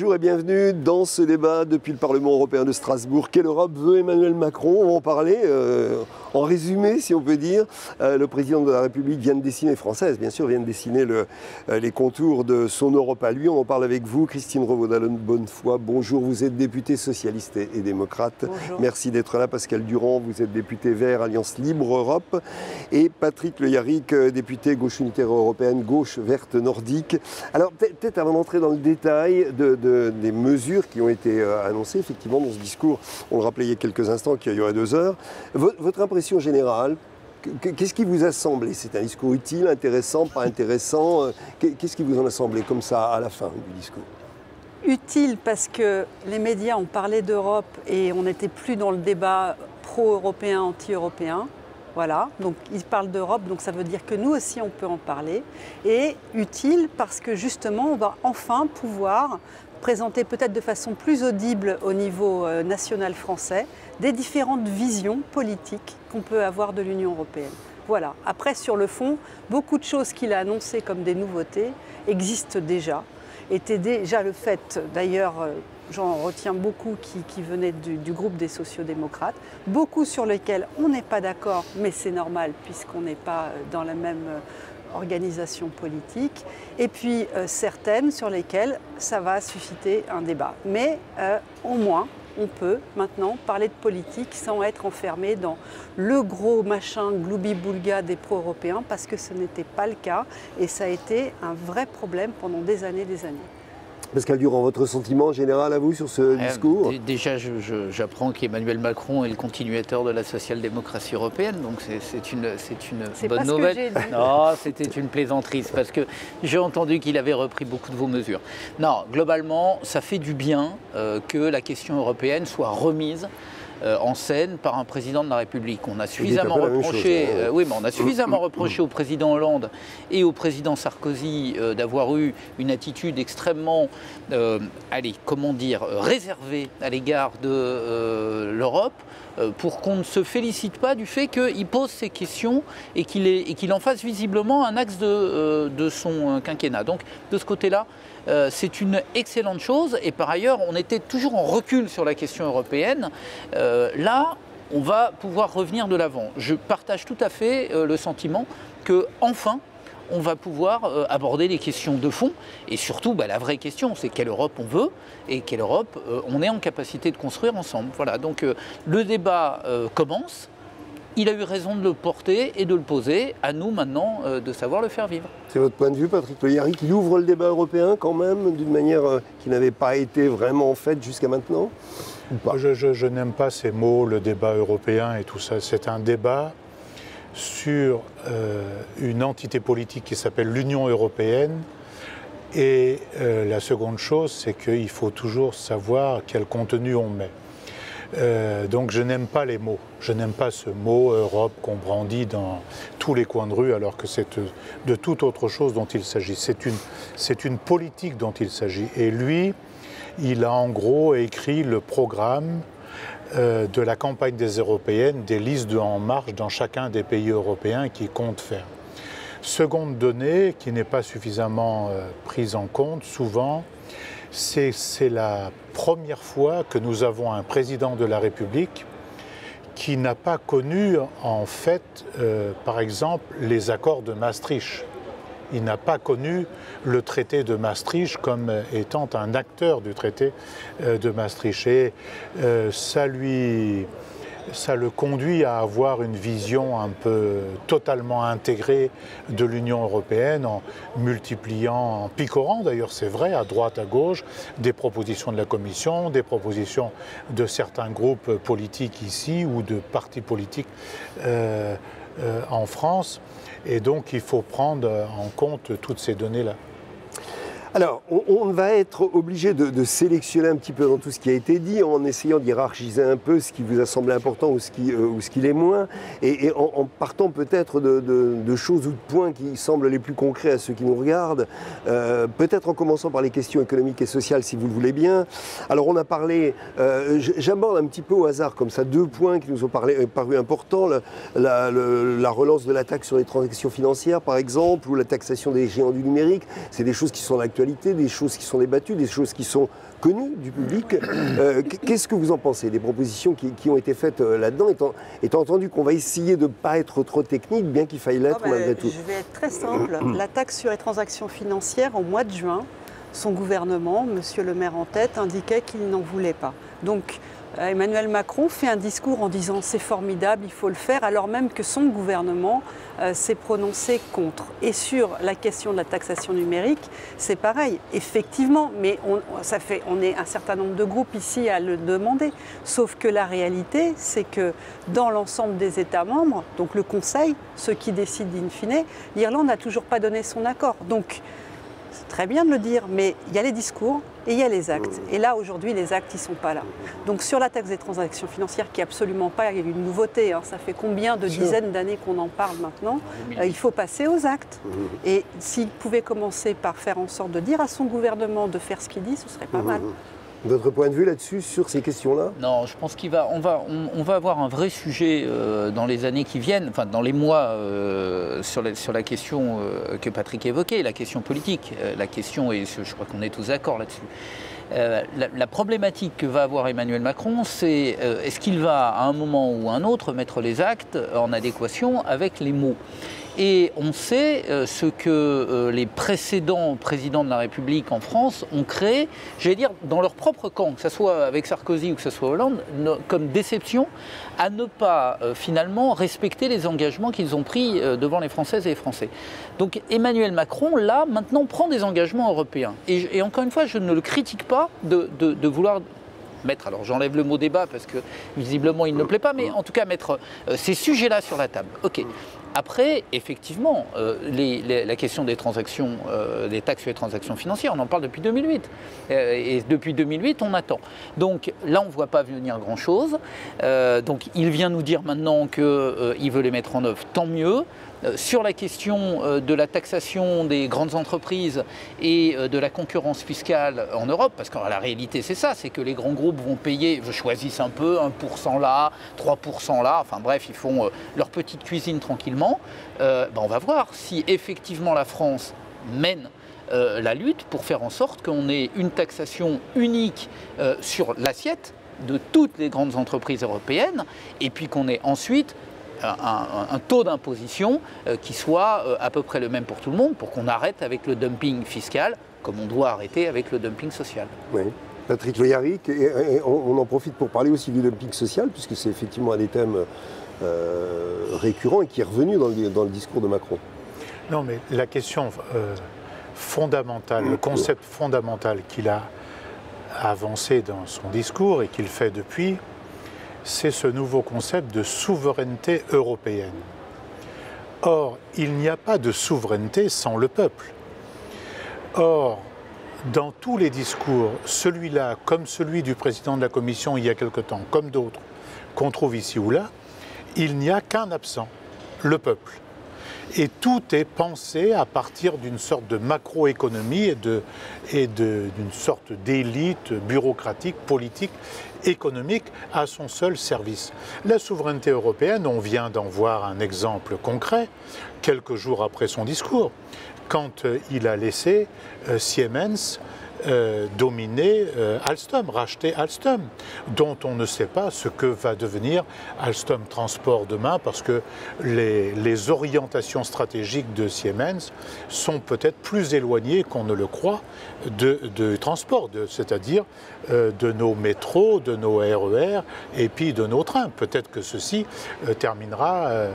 Bonjour et bienvenue dans ce débat depuis le Parlement européen de Strasbourg. Quelle Europe veut Emmanuel Macron? On va en parler. En résumé, si on peut dire, le président de la République vient de dessiner, française bien sûr, vient de dessiner les contours de son Europe à lui. On en parle avec vous, Christine Revaud-Dallon-Bonnefoy. Bonjour, vous êtes députée socialiste et démocrate. Bonjour. Merci d'être là. Pascal Durand, vous êtes député Vert, Alliance Libre Europe. Et Patrick Le Yarrick, député Gauche unitaire européenne, Gauche verte nordique. Alors peut-être avant d'entrer dans le détail des mesures qui ont été annoncées, effectivement, dans ce discours, on le rappelait il y a quelques instants, qui a duré 2 heures. Votre impression générale, qu'est-ce qui vous a semblé? C'est un discours utile, intéressant, pas intéressant? Qu'est-ce qui vous en a semblé comme ça à la fin du discours? Utile parce que les médias ont parlé d'Europe et on n'était plus dans le débat pro-européen, anti-européen. Voilà, donc ils parlent d'Europe, donc ça veut dire que nous aussi on peut en parler. Et utile parce que justement on va enfin pouvoir présenter peut-être de façon plus audible au niveau national français des différentes visions politiques qu'on peut avoir de l'Union européenne. Voilà, après sur le fond, beaucoup de choses qu'il a annoncées comme des nouveautés existent déjà. Était déjà le fait, d'ailleurs, j'en retiens beaucoup qui venaient du groupe des sociodémocrates, beaucoup sur lesquels on n'est pas d'accord, mais c'est normal puisqu'on n'est pas dans la même organisation politique, et puis certaines sur lesquelles ça va susciter un débat. Mais au moins, on peut maintenant parler de politique sans être enfermé dans le gros machin gloubi-boulga des pro-européens, parce que ce n'était pas le cas, et ça a été un vrai problème pendant des années. Pascal Durand, votre sentiment général à vous sur ce discours? Déjà, j'apprends qu'Emmanuel Macron est le continuateur de la social-démocratie européenne, donc c'est une bonne nouvelle. C'est pas ce que j'ai dit. Non, c'était une plaisanterie, parce que j'ai entendu qu'il avait repris beaucoup de vos mesures. Non, globalement, ça fait du bien que la question européenne soit remise en scène par un président de la République. On a suffisamment reproché, oui, mais on a suffisamment reproché au président Hollande et au président Sarkozy d'avoir eu une attitude extrêmement, réservée à l'égard de l'Europe, pour qu'on ne se félicite pas du fait qu'il pose ces questions et qu'il en fasse visiblement un axe de son quinquennat. Donc, de ce côté-là, c'est une excellente chose, et par ailleurs, on était toujours en recul sur la question européenne. Là, on va pouvoir revenir de l'avant. Je partage tout à fait le sentiment qu'enfin, on va pouvoir aborder les questions de fond, et surtout, la vraie question, c'est quelle Europe on veut, et quelle Europe on est en capacité de construire ensemble. Voilà, donc le débat commence. Il a eu raison de le porter et de le poser. À nous maintenant de savoir le faire vivre. C'est votre point de vue, Patrick Le Yarrick, qui ouvre le débat européen quand même d'une manière qui n'avait pas été vraiment faite jusqu'à maintenant, ou pas? Je n'aime pas ces mots, le débat européen et tout ça. C'est un débat sur une entité politique qui s'appelle l'Union européenne. Et la seconde chose, c'est qu'il faut toujours savoir quel contenu on met. Donc je n'aime pas les mots, je n'aime pas ce mot Europe qu'on brandit dans tous les coins de rue, alors que c'est de toute autre chose dont il s'agit. C'est une politique dont il s'agit. Et lui, il a en gros écrit le programme de la campagne des européennes, des listes de En Marche dans chacun des pays européens qui compte faire. Seconde donnée, qui n'est pas suffisamment prise en compte souvent, c'est la première fois que nous avons un président de la République qui n'a pas connu, en fait, par exemple, les accords de Maastricht. Il n'a pas connu le traité de Maastricht comme étant un acteur du traité de Maastricht. Et ça le conduit à avoir une vision un peu totalement intégrée de l'Union européenne, en multipliant, en picorant d'ailleurs, c'est vrai, à droite, à gauche, des propositions de la Commission, des propositions de certains groupes politiques ici ou de partis politiques en France. Et donc il faut prendre en compte toutes ces données-là. Alors, on va être obligé de sélectionner un petit peu dans tout ce qui a été dit, en essayant d'hiérarchiser un peu ce qui vous a semblé important ou ce qui l'est moins, et en partant peut-être de choses ou de points qui semblent les plus concrets à ceux qui nous regardent, peut-être en commençant par les questions économiques et sociales, si vous le voulez bien. Alors, on a parlé, j'aborde un petit peu au hasard, comme ça, 2 points qui nous ont paru importants, la relance de la taxe sur les transactions financières, par exemple, ou la taxation des géants du numérique. C'est des choses qui sont d'actualité l'actualité, des choses qui sont débattues, des choses qui sont connues du public. Qu'est-ce que vous en pensez des propositions qui ont été faites là-dedans, étant entendu qu'on va essayer de ne pas être trop technique, bien qu'il faille l'être malgré tout? Je vais être très simple. La taxe sur les transactions financières, au mois de juin, son gouvernement, Monsieur le maire en tête, indiquait qu'il n'en voulait pas. Donc Emmanuel Macron fait un discours en disant c'est formidable, il faut le faire, alors même que son gouvernement s'est prononcé contre. Et sur la question de la taxation numérique, c'est pareil, effectivement, mais on est un certain nombre de groupes ici à le demander. Sauf que la réalité, c'est que dans l'ensemble des États membres, donc le Conseil, ceux qui décident in fine, l'Irlande n'a toujours pas donné son accord. Donc, c'est très bien de le dire, mais il y a les discours et il y a les actes. Et là, aujourd'hui, les actes, ils ne sont pas là. Donc sur la taxe des transactions financières, qui n'est absolument pas une nouveauté, ça fait combien de dizaines d'années qu'on en parle maintenant, il faut passer aux actes. Et s'il pouvait commencer par faire en sorte de dire à son gouvernement de faire ce qu'il dit, ce serait pas mal. Votre point de vue là-dessus, sur ces questions-là? Non, je pense on va avoir un vrai sujet dans les années qui viennent, enfin dans les mois, sur la question que Patrick évoquait, la question politique. La question, et je crois qu'on est tous d'accord là-dessus. La problématique que va avoir Emmanuel Macron, c'est est-ce qu'il va à un moment ou à un autre mettre les actes en adéquation avec les mots. Et on sait ce que les précédents présidents de la République en France ont créé, j'allais dire, dans leur propre camp, que ce soit avec Sarkozy ou que ce soit Hollande, comme déception à ne pas finalement respecter les engagements qu'ils ont pris devant les Françaises et les Français. Donc Emmanuel Macron, là, maintenant, prend des engagements européens. Et encore une fois, je ne le critique pas de vouloir mettre, alors j'enlève le mot débat parce que visiblement il ne plaît pas, mais en tout cas mettre ces sujets-là sur la table. Ok. Après, effectivement, la question des transactions, des taxes sur les transactions financières, on en parle depuis 2008. Et depuis 2008, on attend. Donc là, on ne voit pas venir grand-chose. Donc il vient nous dire maintenant qu'il veut les mettre en œuvre, tant mieux. Sur la question de la taxation des grandes entreprises et de la concurrence fiscale en Europe, parce que la réalité c'est ça, c'est que les grands groupes vont payer, choisissent un peu, 1% là, 3% là, enfin bref, ils font leur petite cuisine tranquillement. On va voir si effectivement la France mène la lutte pour faire en sorte qu'on ait une taxation unique sur l'assiette de toutes les grandes entreprises européennes, et puis qu'on ait ensuite un taux d'imposition qui soit à peu près le même pour tout le monde, pour qu'on arrête avec le dumping fiscal, comme on doit arrêter avec le dumping social. Oui. Patrick Le Yarrick, et on en profite pour parler aussi du dumping social, puisque c'est effectivement un des thèmes récurrents et qui est revenu dans le discours de Macron. Non, mais la question fondamentale, le concept fondamental qu'il a avancé dans son discours et qu'il fait depuis, c'est ce nouveau concept de souveraineté européenne. Or, il n'y a pas de souveraineté sans le peuple. Or, dans tous les discours, celui-là, comme celui du président de la Commission il y a quelque temps, comme d'autres qu'on trouve ici ou là, il n'y a qu'un absent, le peuple. Et tout est pensé à partir d'une sorte de macroéconomie et d'une sorte d'élite bureaucratique, politique, économique à son seul service. La souveraineté européenne, on vient d'en voir un exemple concret quelques jours après son discours, quand il a laissé Siemens dominer Alstom, racheter Alstom, dont on ne sait pas ce que va devenir Alstom Transport demain, parce que les orientations stratégiques de Siemens sont peut-être plus éloignées qu'on ne le croit de transport, c'est-à-dire de nos métros, de nos RER et puis de nos trains. Peut-être que ceci terminera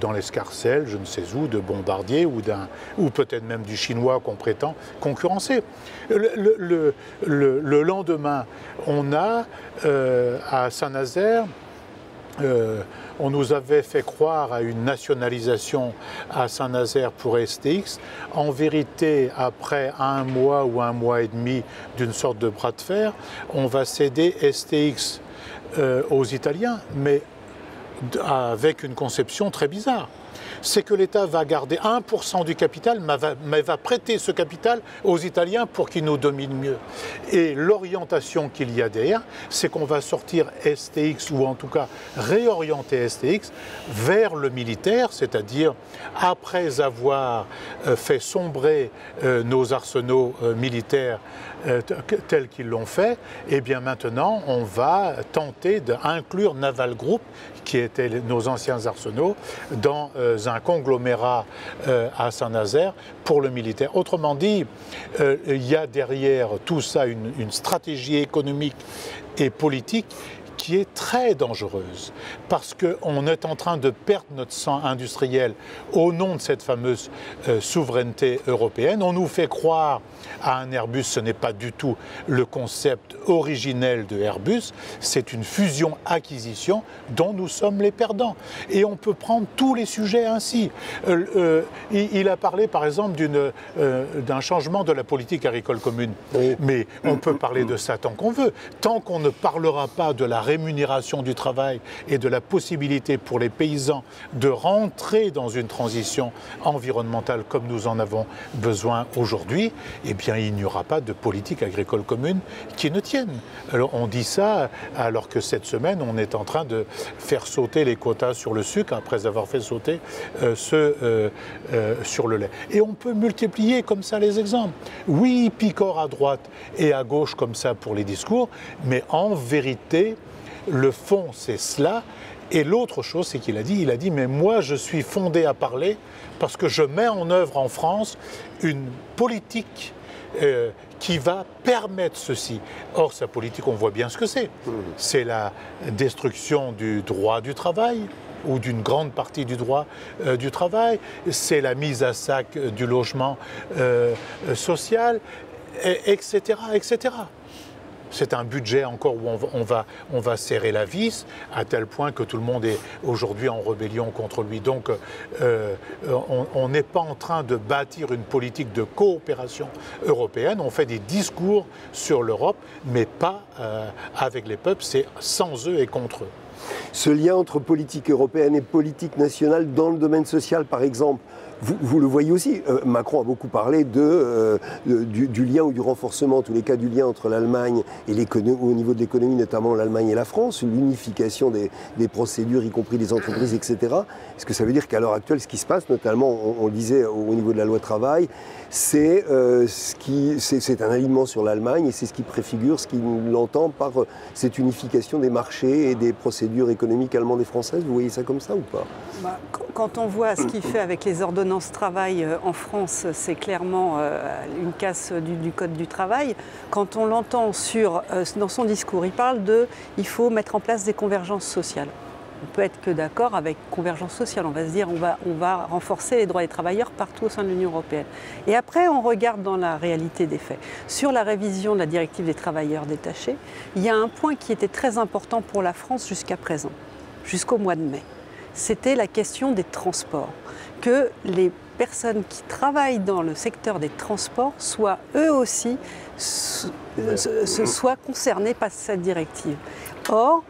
dans l'escarcelle, je ne sais où, de Bombardier ou peut-être même du chinois qu'on prétend concurrencer. Le lendemain, on a à Saint-Nazaire, on nous avait fait croire à une nationalisation à Saint-Nazaire pour STX. En vérité, après un mois ou un mois et demi d'une sorte de bras de fer, on va céder STX aux Italiens, mais avec une conception très bizarre. c'est que l'État va garder 1% du capital, mais va prêter ce capital aux Italiens pour qu'ils nous dominent mieux. Et l'orientation qu'il y a derrière, c'est qu'on va sortir STX, ou en tout cas réorienter STX vers le militaire, c'est-à-dire après avoir fait sombrer nos arsenaux militaires tels qu'ils l'ont fait, et bien maintenant on va tenter d'inclure Naval Group, qui étaient nos anciens arsenaux, dans un conglomérat à Saint-Nazaire pour le militaire. Autrement dit, il y a derrière tout ça une stratégie économique et politique qui est très dangereuse, parce qu'on est en train de perdre notre sang industriel au nom de cette fameuse souveraineté européenne. On nous fait croire à un Airbus, ce n'est pas du tout le concept originel de Airbus, c'est une fusion-acquisition dont nous sommes les perdants. Et on peut prendre tous les sujets ainsi. Il a parlé par exemple d'un changement de la politique agricole commune, oui. Mais on peut parler de ça tant qu'on veut. Tant qu'on ne parlera pas de la rémunération du travail et de la possibilité pour les paysans de rentrer dans une transition environnementale comme nous en avons besoin aujourd'hui, eh bien il n'y aura pas de politique agricole commune qui ne tienne. Alors on dit ça alors que cette semaine on est en train de faire sauter les quotas sur le sucre après avoir fait sauter ceux sur le lait. Et on peut multiplier comme ça les exemples. Oui, picor à droite et à gauche comme ça pour les discours, mais en vérité, le fond, c'est cela. Et l'autre chose, c'est qu'il a dit, mais moi, je suis fondé à parler parce que je mets en œuvre en France une politique qui va permettre ceci. Or, sa politique, on voit bien ce que c'est. C'est la destruction du droit du travail, ou d'une grande partie du droit du travail. C'est la mise à sac du logement social, etc., etc. C'est un budget encore où on va serrer la vis, à tel point que tout le monde est aujourd'hui en rébellion contre lui. Donc on n'est pas en train de bâtir une politique de coopération européenne. On fait des discours sur l'Europe, mais pas avec les peuples, c'est sans eux et contre eux. Ce lien entre politique européenne et politique nationale dans le domaine social, par exemple, vous le voyez aussi, Macron a beaucoup parlé du lien ou du renforcement, en tous les cas du lien entre l'Allemagne et l'économie, au niveau de l'économie, notamment l'Allemagne et la France, l'unification des procédures, y compris des entreprises, etc. Est-ce que ça veut dire qu'à l'heure actuelle, ce qui se passe, notamment, on le disait au niveau de la loi travail, c'est un alignement sur l'Allemagne et c'est ce qui préfigure, ce qu'il entend par cette unification des marchés et des procédures économiques allemandes et françaises. Vous voyez ça comme ça ou pas ? Quand on voit ce qu'il fait avec les ordonnances travail en France, c'est clairement une casse du Code du travail. Quand on l'entend dans son discours, il parle il faut mettre en place des convergences sociales. On peut être que d'accord avec convergence sociale. On va se dire on va renforcer les droits des travailleurs partout au sein de l'Union européenne. Et après, on regarde dans la réalité des faits. Sur la révision de la directive des travailleurs détachés, il y a un point qui était très important pour la France jusqu'à présent, jusqu'au mois de mai. C'était la question des transports. Que les personnes qui travaillent dans le secteur des transports soient eux aussi soient concernées par cette directive. Or,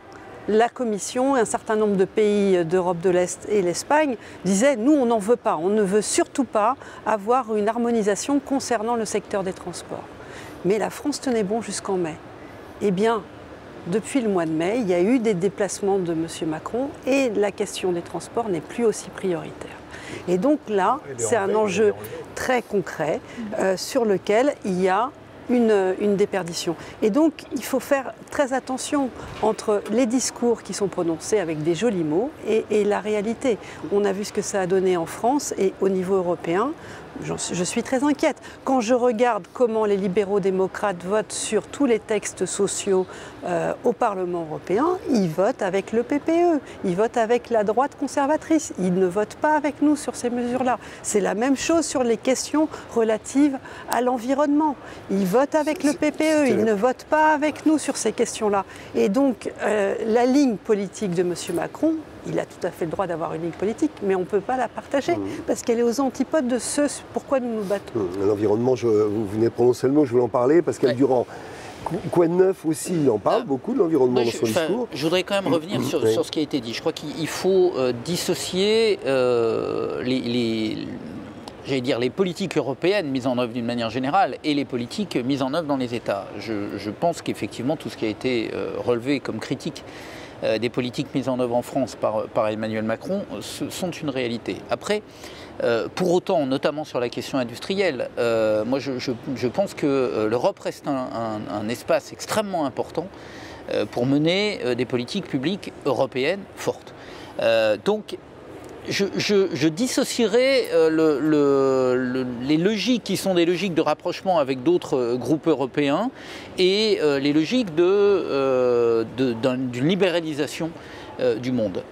la Commission et un certain nombre de pays d'Europe de l'Est et l'Espagne disaient « nous, on n'en veut pas, on ne veut surtout pas avoir une harmonisation concernant le secteur des transports ». Mais la France tenait bon jusqu'en mai. Eh bien, depuis le mois de mai, il y a eu des déplacements de M. Macron et la question des transports n'est plus aussi prioritaire. Et donc là, c'est un enjeu très concret sur lequel il y a une déperdition. Et donc, il faut faire très attention entre les discours qui sont prononcés avec des jolis mots et la réalité. On a vu ce que ça a donné en France et au niveau européen. Je suis très inquiète. Quand je regarde comment les libéraux-démocrates votent sur tous les textes sociaux au Parlement européen, ils votent avec le PPE, ils votent avec la droite conservatrice, ils ne votent pas avec nous sur ces mesures-là. C'est la même chose sur les questions relatives à l'environnement. Ils votent avec le PPE, ils ne votent pas avec nous sur ces questions-là. Et donc, la ligne politique de M. Macron, il a tout à fait le droit d'avoir une ligne politique, mais on ne peut pas la partager, parce qu'elle est aux antipodes de ce pourquoi nous nous battons. L'environnement, vous venez de prononcer le mot, je voulais en parler, Pascal Durand. quoi de neuf aussi? Il en parle beaucoup de l'environnement dans son discours. Je voudrais quand même revenir sur ce qui a été dit. Je crois qu'il faut dissocier les politiques européennes mises en œuvre d'une manière générale et les politiques mises en œuvre dans les États. Je pense qu'effectivement tout ce qui a été relevé comme critique des politiques mises en œuvre en France par Emmanuel Macron sont une réalité. Après, pour autant, notamment sur la question industrielle, moi je pense que l'Europe reste un espace extrêmement important pour mener des politiques publiques européennes fortes. Donc, je dissocierais les logiques qui sont des logiques de rapprochement avec d'autres groupes européens et les logiques d'une libéralisation du monde.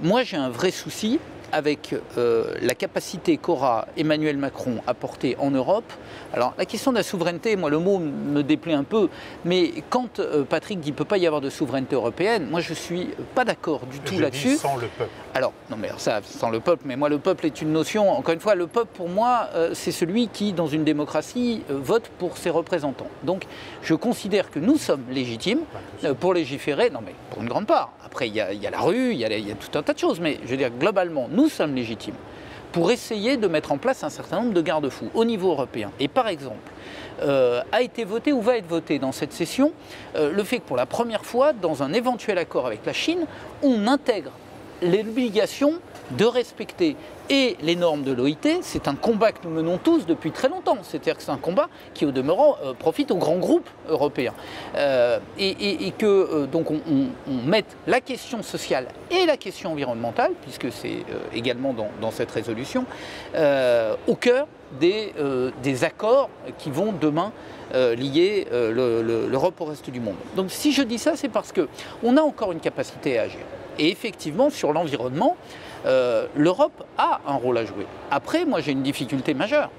Moi, j'ai un vrai souci avec la capacité qu'aura Emmanuel Macron à porter en Europe. Alors la question de la souveraineté, moi le mot me déplaît un peu, mais quand Patrick dit qu'il ne peut pas y avoir de souveraineté européenne, moi je ne suis pas d'accord du tout là-dessus. Sans le peuple. Alors, non mais ça, sans le peuple, mais moi le peuple est une notion, encore une fois, le peuple pour moi, c'est celui qui, dans une démocratie, vote pour ses représentants. Donc je considère que nous sommes légitimes pour légiférer, non mais pour une grande part. Après il y a la rue, il y a tout un tas de choses, mais je veux dire globalement, nous sommes légitimes pour essayer de mettre en place un certain nombre de garde-fous au niveau européen. Et par exemple, a été voté ou va être voté dans cette session le fait que pour la première fois, dans un éventuel accord avec la Chine, on intègre l'obligation de respecter et les normes de l'OIT. C'est un combat que nous menons tous depuis très longtemps. C'est-à-dire que c'est un combat qui, au demeurant, profite aux grands groupes européens. Et que donc on mette la question sociale et la question environnementale, puisque c'est également dans cette résolution, au cœur des accords qui vont demain lier l'Europe au reste du monde. Donc si je dis ça, c'est parce qu'on a encore une capacité à agir. Et effectivement, sur l'environnement, l'Europe a un rôle à jouer. Après, moi j'ai une difficulté majeure.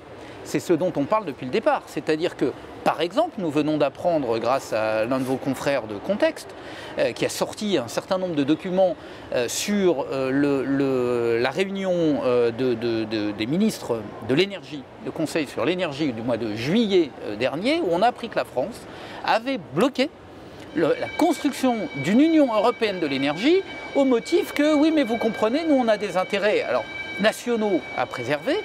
C'est ce dont on parle depuis le départ. C'est-à-dire que, par exemple, nous venons d'apprendre, grâce à l'un de vos confrères de Contexte, qui a sorti un certain nombre de documents sur la réunion des ministres de l'énergie, le Conseil sur l'énergie du mois de juillet dernier, où on a appris que la France avait bloqué la construction d'une Union européenne de l'énergie au motif que, oui, mais vous comprenez, nous on a des intérêts nationaux à préserver,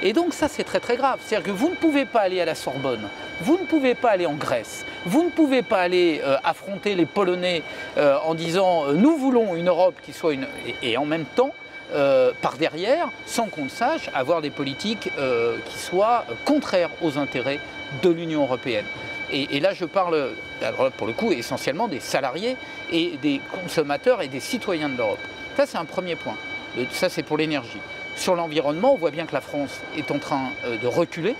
et donc ça c'est très très grave. C'est-à-dire que vous ne pouvez pas aller à la Sorbonne, vous ne pouvez pas aller en Grèce, vous ne pouvez pas aller affronter les Polonais en disant nous voulons une Europe qui soit une... et en même temps, par derrière, sans qu'on le sache, avoir des politiques qui soient contraires aux intérêts de l'Union européenne. Et là, je parle, alors pour le coup, essentiellement des salariés et des consommateurs et des citoyens de l'Europe. Ça, c'est un premier point. Ça, c'est pour l'énergie. Sur l'environnement, on voit bien que la France est en train de reculer.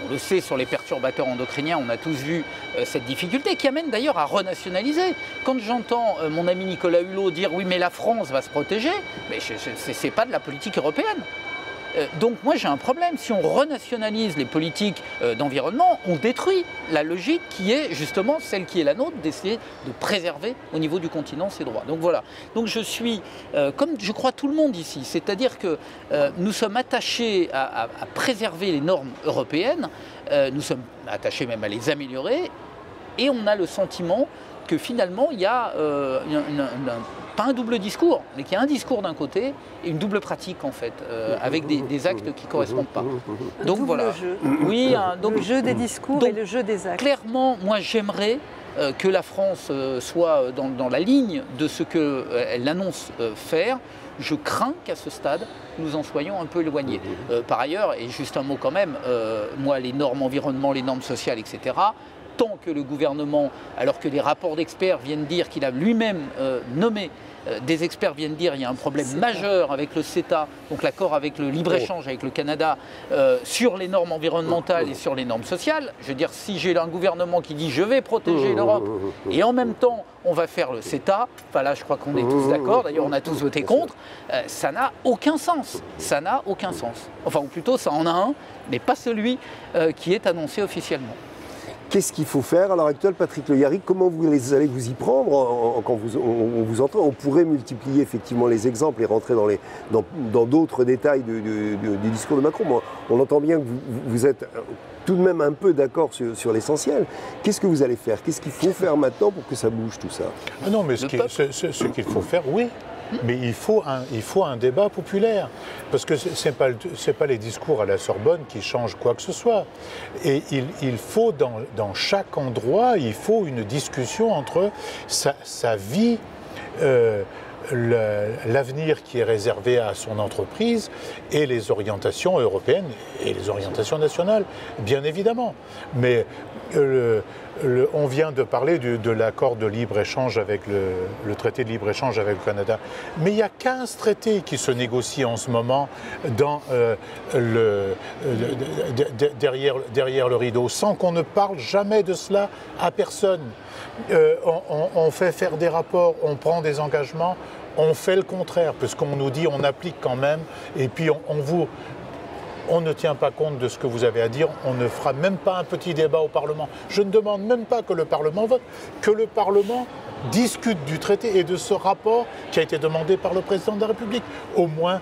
On le sait, sur les perturbateurs endocriniens, on a tous vu cette difficulté qui amène d'ailleurs à renationaliser. Quand j'entends mon ami Nicolas Hulot dire « oui, mais la France va se protéger », mais ce n'est pas de la politique européenne. Donc moi j'ai un problème, si on renationalise les politiques d'environnement, on détruit la logique qui est justement celle qui est la nôtre, d'essayer de préserver au niveau du continent ses droits. Donc voilà, donc je suis, comme je crois tout le monde ici, c'est-à-dire que nous sommes attachés à préserver les normes européennes, nous sommes attachés même à les améliorer, et on a le sentiment que finalement il y a pas un double discours, mais qu'il y a un discours d'un côté et une double pratique en fait, avec des actes qui ne correspondent pas. Donc voilà. Jeu. Oui, donc, le jeu des discours et le jeu des actes. Clairement, moi j'aimerais que la France soit dans la ligne de ce qu'elle annonce faire. Je crains qu'à ce stade, nous en soyons un peu éloignés. Par ailleurs, et juste un mot quand même, moi les normes environnement, les normes sociales, etc., tant que le gouvernement, alors que les rapports d'experts viennent dire qu'il a lui-même nommé, des experts viennent dire qu'il y a un problème majeur avec le CETA, donc l'accord avec le libre-échange avec le Canada, sur les normes environnementales et sur les normes sociales. Je veux dire, si j'ai un gouvernement qui dit je vais protéger l'Europe et en même temps on va faire le CETA, enfin là je crois qu'on est tous d'accord, d'ailleurs on a tous voté contre, ça n'a aucun sens. Ça n'a aucun sens. Enfin, ou plutôt ça en a un, mais pas celui qui est annoncé officiellement. Qu'est-ce qu'il faut faire à l'heure actuelle, Patrick Le Yarrick? Comment vous allez vous y prendre quand on vous entend? On pourrait multiplier effectivement les exemples et rentrer dans d'autres détails du discours de Macron. Bon, on entend bien que vous êtes tout de même un peu d'accord sur l'essentiel. Qu'est-ce que vous allez faire? Qu'est-ce qu'il faut faire maintenant pour que ça bouge tout ça? Ah non, mais ce qu'il faut faire, oui. Mais il faut un débat populaire, parce que ce n'est pas les discours à la Sorbonne qui changent quoi que ce soit. Et il faut, dans chaque endroit, il faut une discussion entre sa vie, l'avenir qui est réservé à son entreprise et les orientations européennes et les orientations nationales, bien évidemment. Mais on vient de parler de l'accord de libre-échange avec le traité de libre-échange avec le Canada. Mais il y a 15 traités qui se négocient en ce moment derrière le rideau, sans qu'on ne parle jamais de cela à personne. On fait faire des rapports, on prend des engagements, on fait le contraire, parce qu'on nous dit on applique quand même, et puis on ne tient pas compte de ce que vous avez à dire, on ne fera même pas un petit débat au Parlement. Je ne demande même pas que le Parlement vote, que le Parlement discute du traité et de ce rapport qui a été demandé par le président de la République. Au moins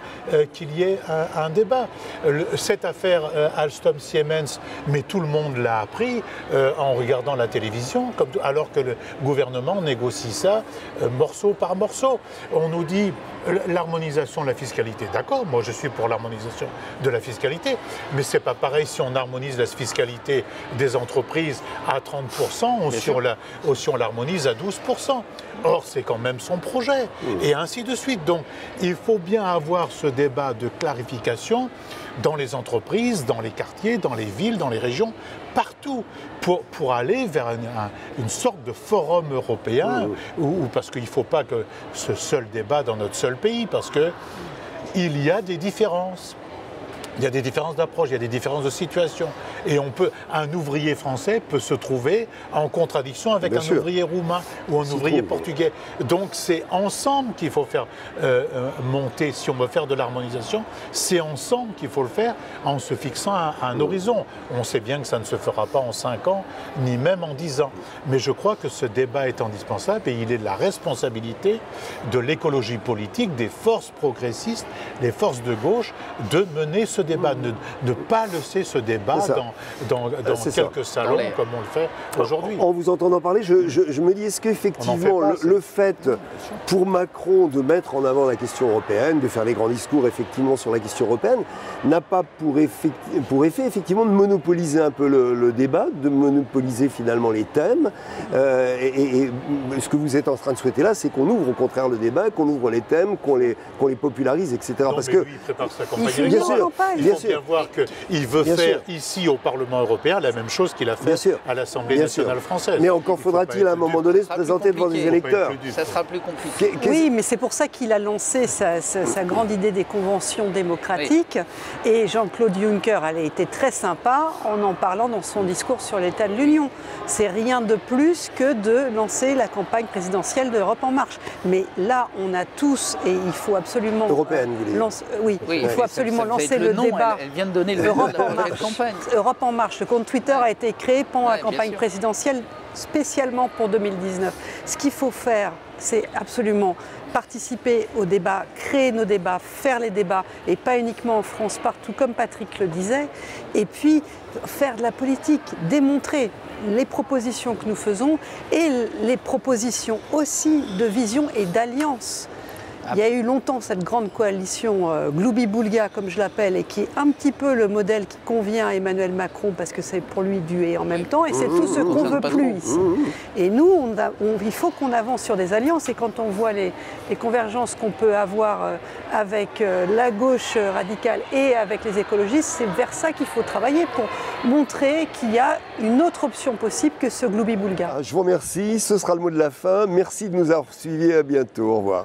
qu'il y ait un débat. Cette affaire Alstom-Siemens, mais tout le monde l'a appris en regardant la télévision, alors que le gouvernement négocie ça morceau par morceau. On nous dit l'harmonisation de la fiscalité. D'accord, moi je suis pour l'harmonisation de la fiscalité, mais c'est pas pareil si on harmonise la fiscalité des entreprises à 30% ou si on l'harmonise à 12%. Or, c'est quand même son projet, et ainsi de suite. Donc, il faut bien avoir ce débat de clarification dans les entreprises, dans les quartiers, dans les villes, dans les régions, partout, pour aller vers une sorte de forum européen, parce qu'il ne faut pas que ce seul débat dans notre seul pays, parce qu'il y a des différences. Il y a des différences d'approche, il y a des différences de situation. Et un ouvrier français peut se trouver en contradiction avec un ouvrier roumain ou un ouvrier portugais. Donc c'est ensemble qu'il faut faire monter, si on veut faire de l'harmonisation, c'est ensemble qu'il faut le faire en se fixant un horizon. On sait bien que ça ne se fera pas en 5 ans, ni même en 10 ans. Mais je crois que ce débat est indispensable et il est de la responsabilité de l'écologie politique, des forces progressistes, des forces de gauche, de mener ce débat, ne pas laisser ce débat dans quelques salons comme on le fait aujourd'hui. En vous entendant parler, je me dis, est-ce qu'effectivement le fait pour Macron de mettre en avant la question européenne, de faire des grands discours effectivement sur la question européenne, n'a pas pour effet effectivement de monopoliser un peu le débat, de monopoliser finalement les thèmes, et ce que vous êtes en train de souhaiter là, c'est qu'on ouvre au contraire le débat, qu'on ouvre les thèmes, qu'on les popularise, etc. Non, parce que lui, il prépare sa campagne. Bien sûr. Il faut bien voir qu'il veut faire ici au Parlement européen la même chose qu'il a fait à l'Assemblée nationale française. Mais encore faudra-t-il à un moment donné se présenter devant des électeurs. Ça sera plus compliqué. Oui, mais c'est pour ça qu'il a lancé sa grande idée des conventions démocratiques. Oui. Et Jean-Claude Juncker, elle a été très sympa en parlant dans son discours sur l'état de l'Union. C'est rien de plus que de lancer la campagne présidentielle d'Europe en marche. Mais là, on a tous, et il faut absolument... Européenne, vous voulez dire. Il faut absolument lancer le débat. Elle vient de donner le Europe en marche. Europe en marche. Le compte Twitter a été créé pendant la campagne présidentielle spécialement pour 2019. Ce qu'il faut faire, c'est absolument participer au débat, créer nos débats, faire les débats, et pas uniquement en France, partout, comme Patrick le disait, et puis faire de la politique, démontrer les propositions que nous faisons et les propositions aussi de vision et d'alliance. Il y a eu longtemps cette grande coalition Gloubi-Boulga, comme je l'appelle, et qui est un petit peu le modèle qui convient à Emmanuel Macron, parce que c'est pour lui du et en même temps, et c'est tout ce qu'on ne veut plus ici. Et nous, il faut qu'on avance sur des alliances, et quand on voit les convergences qu'on peut avoir avec la gauche radicale et avec les écologistes, c'est vers ça qu'il faut travailler, pour montrer qu'il y a une autre option possible que ce Gloubi-Boulga. Je vous remercie, ce sera le mot de la fin. Merci de nous avoir suivis, à bientôt, au revoir.